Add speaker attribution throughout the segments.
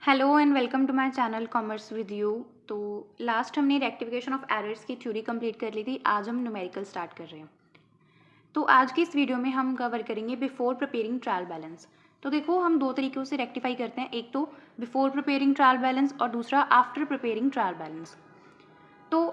Speaker 1: Hello and welcome to my channel commerce with you. तो last हमने rectification of errors की theory complete कर ली थी। आज हम न्यूमेरिकल स्टार्ट कर रहे हैं। तो आज की इस वीडियो में हम कवर करेंगे बिफोर प्रिपेयरिंग ट्रायल बैलेंस। तो देखो, हम दो तरीक़ों से रेक्टिफाई करते हैं, एक तो बिफोर प्रिपेयरिंग ट्रायल बैलेंस और दूसरा आफ्टर प्रिपेयरिंग ट्रायल बैलेंस। तो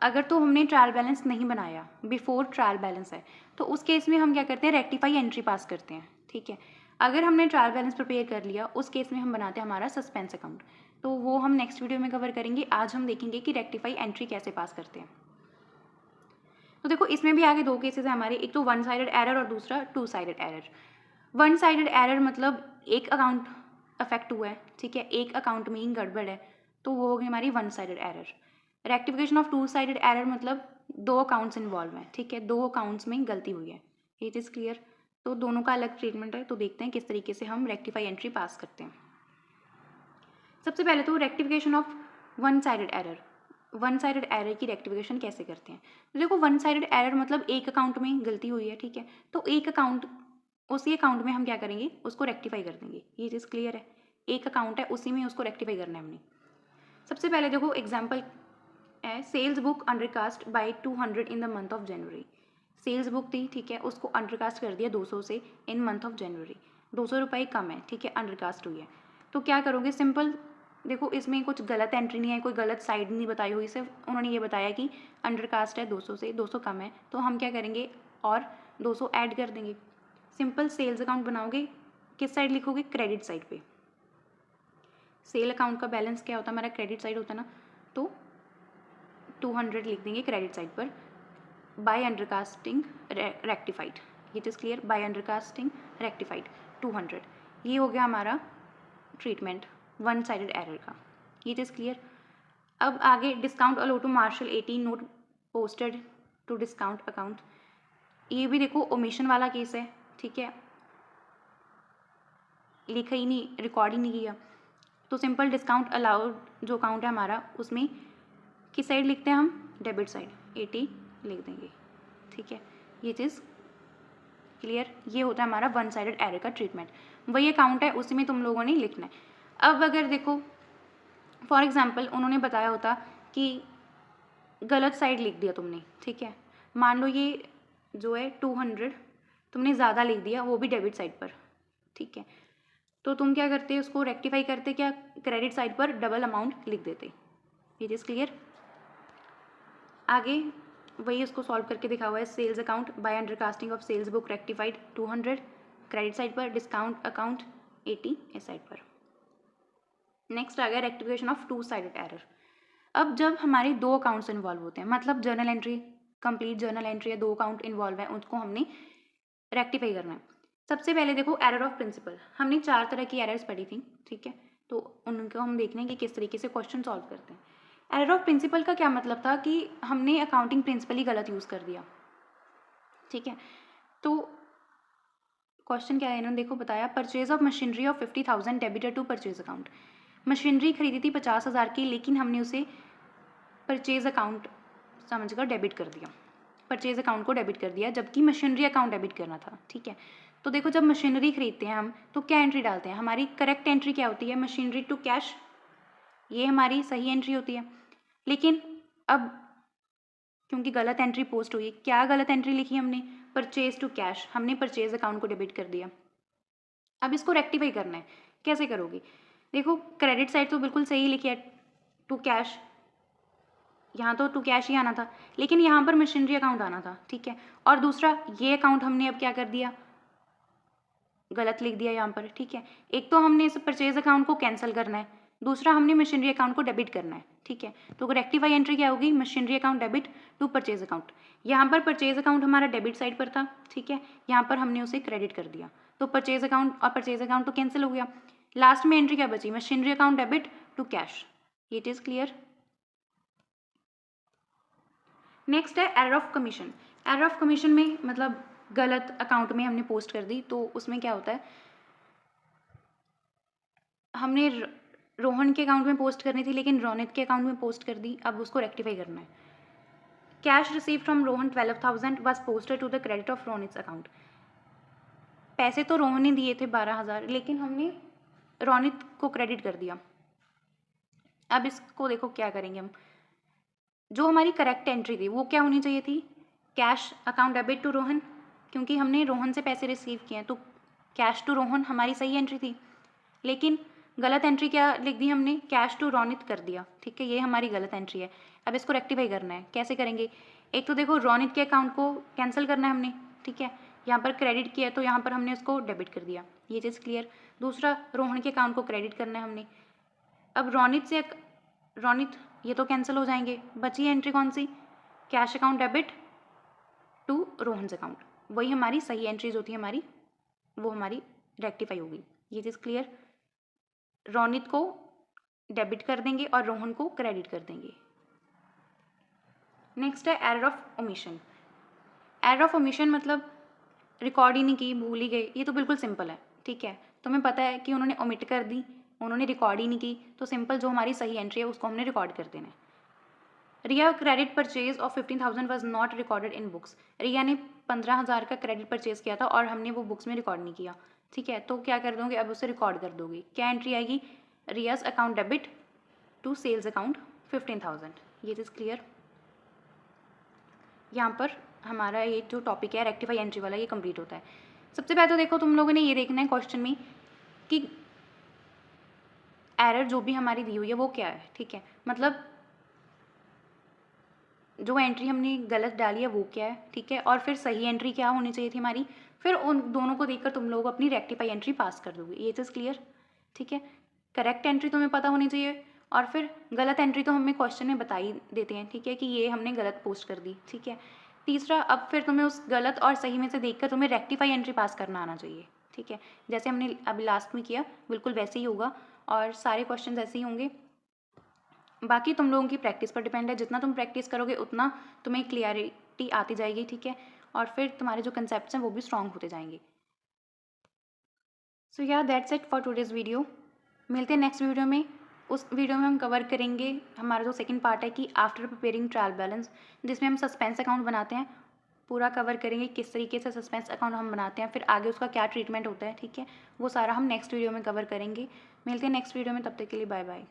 Speaker 1: अगर तो हमने ट्रायल बैलेंस नहीं बनाया, बिफोर ट्रायल बैलेंस है, तो उस केस में हम क्या करते हैं, रेक्टिफाई एंट्री पास करते हैं। ठीक है, अगर हमने ट्रायल बैलेंस प्रिपेयर कर लिया, उस केस में हम बनाते हैं हमारा सस्पेंस अकाउंट। तो वो हम नेक्स्ट वीडियो में कवर करेंगे। आज हम देखेंगे कि रेक्टिफाई एंट्री कैसे पास करते हैं। तो देखो, इसमें भी आगे दो केसेस हैं हमारे, एक तो वन साइडेड एरर और दूसरा to sided error. One sided error मतलब एक अकाउंट अफेक्ट हुआ है, ठीक है, एक अकाउंट में ही गड़बड़ है, तो वो होगी हमारी one sided error. Rectification of two sided error मतलब दो अकाउंट्स इन्वॉल्व हैं, ठीक है, दो अकाउंट्स में गलती हुई है। It is clear. तो दोनों का अलग ट्रीटमेंट है। तो देखते हैं किस तरीके से हम रेक्टिफाई एंट्री पास करते हैं। सबसे पहले तो rectification of one sided error. One sided error की रेक्टिफिकेशन कैसे करते हैं? तो देखो, वन साइडेड एरर मतलब एक अकाउंट में गलती हुई है, ठीक है, तो एक अकाउंट, उसी अकाउंट में हम क्या करेंगे, उसको रेक्टिफाई कर देंगे। ये चीज़ क्लियर है। एक अकाउंट है, उसी में उसको रेक्टिफाई करना है हमने। सबसे पहले देखो एग्जाम्पल है, sales book undercast by 200 in the month of January. Sales book थी, ठीक है, उसको अंडरकास्ट कर दिया 200 से इन मंथ ऑफ जनवरी। 200 रुपये कम है, ठीक है, अंडरकास्ट हुई है। तो क्या करोगे, सिंपल देखो, इसमें कुछ गलत एंट्री नहीं है, कोई गलत साइड नहीं बताई हुई, सिर्फ उन्होंने ये बताया कि अंडरकास्ट है 200 से, 200 कम है, तो हम क्या करेंगे और 200 ऐड कर देंगे। सिंपल सेल्स अकाउंट बनाओगे, किस साइड लिखोगे, क्रेडिट साइड पे। सेल अकाउंट का बैलेंस क्या होता है हमारा, क्रेडिट साइड होता है ना, तो 200 लिख देंगे क्रेडिट साइड पर, by undercasting rectified. It is clear, by undercasting rectified 200। ये हो गया हमारा ट्रीटमेंट वन साइडेड एरर का। It is clear. अब आगे discount allowed to Marshal 18 not posted to discount account. ये भी देखो ओमिशन वाला केस है, ठीक है, लिखा ही नहीं, रिकॉर्ड ही नहीं किया। तो सिंपल डिस्काउंट अलाउड जो अकाउंट है हमारा, उसमें किस साइड लिखते हैं हम, डेबिट साइड, 80 लिख देंगे। ठीक है, ये चीज़ क्लियर। ये होता है हमारा वन साइडेड एरर का ट्रीटमेंट। वही अकाउंट है, उसी में तुम लोगों ने लिखना है। अब अगर देखो फॉर एग्जांपल उन्होंने बताया होता कि गलत साइड लिख दिया तुमने, ठीक है, मान लो ये जो है 200 तुमने ज़्यादा लिख दिया, वो भी डेबिट साइड पर, ठीक है, तो तुम क्या करते, उसको रेक्टिफाई करते, क्या, क्रेडिट साइड पर डबल अमाउंट लिख देते। It is clear. आगे वही उसको सॉल्व करके दिखा हुआ है, sales account by undercasting of sales book rectified 200 credit side पर, डिस्काउंट अकाउंट 80 इस साइड पर। नेक्स्ट आ गया rectification of two sided error. अब जब हमारे दो अकाउंट्स इन्वॉल्व होते हैं, मतलब journal entry, complete journal entry है, दो अकाउंट इन्वॉल्व है, उसको हमने रेक्टिफाई करना है। सबसे पहले देखो एरर ऑफ प्रिंसिपल। हमने 4 तरह की एरर्स पढ़ी थी, ठीक है, तो उनको हम देखने हैं कि किस तरीके से क्वेश्चन सॉल्व करते हैं। एरर ऑफ प्रिंसिपल का क्या मतलब था कि हमने अकाउंटिंग प्रिंसिपल ही गलत यूज़ कर दिया, ठीक है। तो क्वेश्चन क्या है, इन्होंने देखो बताया, purchase of machinery of 50,000 debtor to purchase account. Machinery खरीदी थी 50,000 की, लेकिन हमने उसे परचेज अकाउंट समझकर डेबिट कर दिया, परचेज अकाउंट को डेबिट कर दिया, जबकि मशीनरी अकाउंट डेबिट करना था, ठीक है। तो देखो, जब मशीनरी खरीदते हैं हम, तो क्या एंट्री डालते हैं, हमारी करेक्ट एंट्री क्या होती है, मशीनरी टू कैश, ये हमारी सही एंट्री होती है। लेकिन अब क्योंकि गलत एंट्री पोस्ट हुई, क्या गलत एंट्री लिखी हमने, परचेज टू कैश, हमने परचेज अकाउंट को डेबिट कर दिया। अब इसको रेक्टिफाई करना है, कैसे करोगे, देखो क्रेडिट साइड तो बिल्कुल सही लिखी है, टू कैश, यहाँ तो टू कैश ही आना था, लेकिन यहाँ पर मशीनरी अकाउंट आना था, ठीक है। और दूसरा ये अकाउंट हमने अब क्या कर दिया, गलत लिख दिया यहाँ पर, ठीक है। एक तो हमने इस परचेज अकाउंट को कैंसिल करना है, दूसरा हमने मशीनरी अकाउंट को डेबिट करना है, ठीक है। तो रेक्टिफाई एंट्री क्या होगी, machinery account debit to purchase account. यहाँ पर परचेज अकाउंट हमारा डेबिट साइड पर था, ठीक है, यहाँ पर हमने उसे क्रेडिट कर दिया, तो परचेज अकाउंट और परचेज अकाउंट तो कैंसिल हो गया। लास्ट में एंट्री क्या बची, machinery account debit to cash. It is clear. Next है error of commission. Error of commission में मतलब गलत अकाउंट में हमने पोस्ट कर दी, तो उसमें क्या होता है, हमने रोहन के अकाउंट में पोस्ट करनी थी, लेकिन रोनित के अकाउंट में पोस्ट कर दी, अब उसको रेक्टिफाई करना है। Cash receive from Rohan 12,000 was posted to the credit of Ronit's account. पैसे तो रोहन ने दिए थे 12,000, लेकिन हमने रोनित को क्रेडिट कर दिया। अब इसको देखो क्या करेंगे हम, जो हमारी करेक्ट एंट्री थी वो क्या होनी चाहिए थी, cash account debit to Rohan, क्योंकि हमने रोहन से पैसे रिसीव किए हैं तो कैश टू रोहन हमारी सही एंट्री थी। लेकिन गलत एंट्री क्या लिख दी हमने, कैश टू रोनित कर दिया। ठीक है, ये हमारी गलत एंट्री है। अब इसको रेक्टिफाई करना है, कैसे करेंगे, एक तो देखो रोनित के अकाउंट को कैंसिल करना है हमने। ठीक है, यहाँ पर क्रेडिट किया तो यहाँ पर हमने उसको डेबिट कर दिया, ये चीज़ क्लियर। दूसरा, रोहन के अकाउंट को क्रेडिट करना है हमने। अब रोनित ये तो कैंसिल हो जाएंगे, बची एंट्री कौन सी, cash account debit to Rohan's account, वही हमारी सही एंट्री जो थी हमारी, वो हमारी रेक्टिफाई होगी। ये चीज़ क्लियर, रोनित को डेबिट कर देंगे और रोहन को क्रेडिट कर देंगे। नेक्स्ट है error of omission. Error of omission मतलब रिकॉर्ड ही नहीं की, भूल ही गए, ये तो बिल्कुल सिंपल है। ठीक है, तुम्हें पता है कि उन्होंने ओमिट कर दी, उन्होंने रिकॉर्ड ही नहीं की, तो सिंपल जो हमारी सही एंट्री है उसको हमने रिकॉर्ड कर देना है। Riya credit purchase of 15,000 was not recorded in books. Riya ने 15,000 का क्रेडिट परचेज किया था और हमने वो बुक्स में रिकॉर्ड नहीं किया। ठीक है, तो क्या कर दोगे, अब उसे रिकॉर्ड कर दोगे। क्या एंट्री आएगी, Riya's account debit to sales account 15,000। ये चीज़ क्लियर। यहाँ पर हमारा ये जो टॉपिक है रेक्टिफाई एंट्री वाला, ये कंप्लीट होता है। सबसे पहले तो देखो तुम लोगों ने ये देखना है क्वेश्चन में कि एरर जो भी हमारी दी हुई है वो क्या है। ठीक है, मतलब जो एंट्री हमने गलत डाली है वो क्या है। ठीक है, और फिर सही एंट्री क्या होनी चाहिए थी हमारी, फिर उन दोनों को देखकर तुम लोग अपनी रेक्टिफाई एंट्री पास कर दोगे। ये चीज़ क्लियर। ठीक है, करेक्ट एंट्री तुम्हें पता होनी चाहिए और फिर गलत एंट्री तो हमें क्वेश्चन में बता ही देते हैं। ठीक है, कि ये हमने गलत पोस्ट कर दी। ठीक है, तीसरा, अब फिर तुम्हें उस गलत और सही में से देखकर तुम्हें रेक्टिफाई एंट्री पास करना आना चाहिए। ठीक है, जैसे हमने अभी लास्ट में किया बिल्कुल वैसे ही होगा और सारे क्वेश्चन ऐसे ही होंगे। बाकी तुम लोगों की प्रैक्टिस पर डिपेंड है, जितना तुम प्रैक्टिस करोगे उतना तुम्हें क्लियरिटी आती जाएगी। ठीक है, और फिर तुम्हारे जो कंसेप्ट्स हैं वो भी स्ट्रांग होते जाएंगे। सो या that's it for today's video. मिलते हैं नेक्स्ट वीडियो में। उस वीडियो में हम कवर करेंगे हमारा जो सेकंड पार्ट है कि आफ्टर प्रिपेयरिंग ट्रायल बैलेंस, जिसमें हम सस्पेंस अकाउंट बनाते हैं, पूरा कवर करेंगे किस तरीके से सस्पेंस अकाउंट हम बनाते हैं, फिर आगे उसका क्या ट्रीटमेंट होता है। ठीक है, वो सारा हम नेक्स्ट वीडियो में कवर करेंगे। मिलते हैं नेक्स्ट वीडियो में, तब तक के लिए बाय बाय।